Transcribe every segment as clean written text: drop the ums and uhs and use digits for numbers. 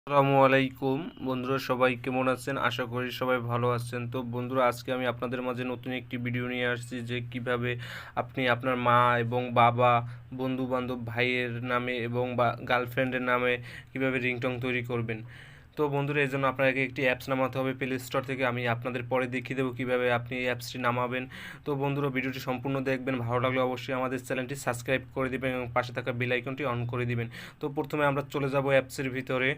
আসসালামু আলাইকুম বন্ধুরা, সবাই কেমন আছেন? আশা করি সবাই ভালো আছেন। তো বন্ধুরা, আজকে আমি আপনাদের মাঝে নতুন একটি ভিডিও নিয়ে আসছি যে কিভাবে আপনি আপনার মা এবং বাবা, বন্ধু বান্ধব, ভাইয়ের নামে এবং বা গার্লফ্রেন্ডের নামে কিভাবে রিংটোন তৈরি করবেন। তো বন্ধুরা, এই জন্য আপনাকে একটি অ্যাপস নামাতে হবে প্লে স্টোর থেকে। আমি আপনাদের পরে দেখিয়ে দেবো কীভাবে আপনি এই অ্যাপসটি নামাবেন। তো বন্ধুরা, ভিডিওটি সম্পূর্ণ দেখবেন। ভালো লাগলে অবশ্যই আমাদের চ্যানেলটি সাবস্ক্রাইব করে দেবেন এবং পাশে থাকা বেল আইকনটি অন করে দিবেন। তো প্রথমে আমরা চলে যাব অ্যাপসের ভিতরে।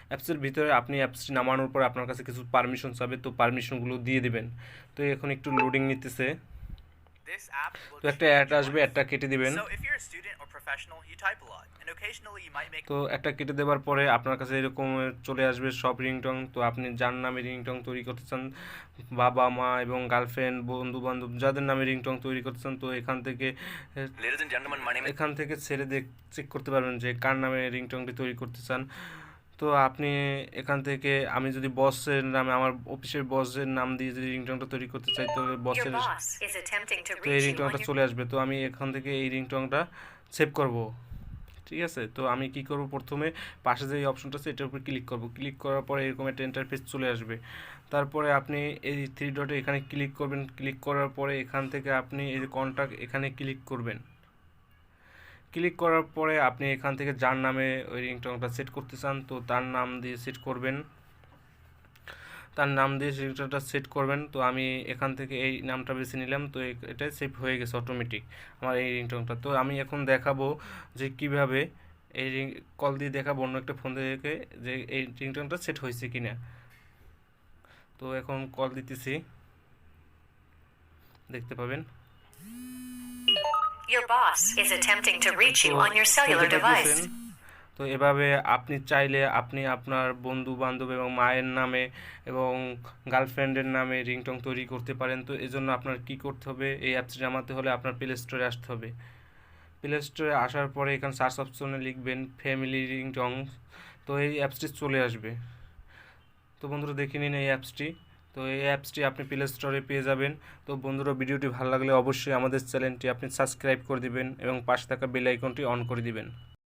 অ্যাপসের ভিতরে আপনি অ্যাপসটি নামানোর পর আপনার কাছে কিছু পারমিশন চাবে, তো পারমিশনগুলো দিয়ে দিবেন। তো এখন একটু লোডিং নিতেছে। তো একটা অ্যাড আসবে, অ্যাডটা কেটে দিবেন। তো একটা কেটে দেওয়ার পরে আপনার কাছে এরকম চলে আসবে সব রিংটং। তো আপনি যার নামে রিংটং তৈরি করতে চান, বাবা মা এবং গার্লফ্রেন্ড, বন্ধু বান্ধব, যাদের নামে রিংটং তৈরি করতে চান, তো এখান থেকে ছেড়ে চেক করতে পারবেন যে কার নামে রিংটংটি তৈরি করতে চান। তো আপনি এখান থেকে, আমি যদি বসের নামে, আমার অফিসের বসের নাম দিয়ে যদি রিংটংটা তৈরি করতে চাই, তো বসের, তো এই রিংটংটা চলে আসবে। তো আমি এখান থেকে এই রিংটংটা সেভ করব। ঠিক আছে, তো আমি কি করব, প্রথমে পাশে যে অপশনটা আছে এটার উপর ক্লিক করব। ক্লিক করার পরে এরকম একটা ইন্টারফেস চলে আসবে। তারপরে আপনি এই থ্রি ডটে এখানে ক্লিক করবেন। ক্লিক করার পরে এখান থেকে আপনি এই যে কন্ট্যাক্ট এখানে ক্লিক করবেন। ক্লিক করার পরে আপনি এখান থেকে যার নামে ওই রিংটংটা সেট করতে চান, তো তার নাম দিয়ে সেট করবেন। তার নাম দিয়ে রিংটংটা সেট করবেন। তো আমি এখান থেকে এই নামটা বেছে নিলাম। তো এটা সেভ হয়ে গেছে অটোমেটিক আমার এই রিংটংটা। তো আমি এখন দেখাবো যে কিভাবে এই কল দিয়ে দেখাবো অন্য একটা ফোন থেকে যে এই রিংটংটা সেট হয়েছে কিনা। তো এখন কল দিতেছি, দেখতে পাবেন। Your boss is attempting to reach you on your cellular device. তো এভাবে আপনি চাইলে আপনি আপনার বন্ধু বান্ধব এবং মায়ের নামে এবং গার্লফ্রেন্ডের নামে রিংটং তৈরি করতে পারেন। তো এই জন্য আপনার কী করতে হবে, এই অ্যাপসটি নামাতে হলে আপনার প্লে স্টোরে আসতে হবে। প্লে স্টোরে আসার পরে এখানে সার্চ অপশনে লিখবেন ফ্যামিলি রিংটং। তো এই অ্যাপসটি চলে আসবে। তো বন্ধুরা, দেখে নিন এই অ্যাপসটি। তো এই অ্যাপসটি আপনি প্লে স্টোরে পেয়ে যাবেন। তো বন্ধুরা, ভিডিওটি ভালো লাগলে অবশ্যই আমাদের চ্যানেলটি আপনি সাবস্ক্রাইব করে দিবেন এবং পাশে থাকা বেল আইকনটি অন করে দিবেন।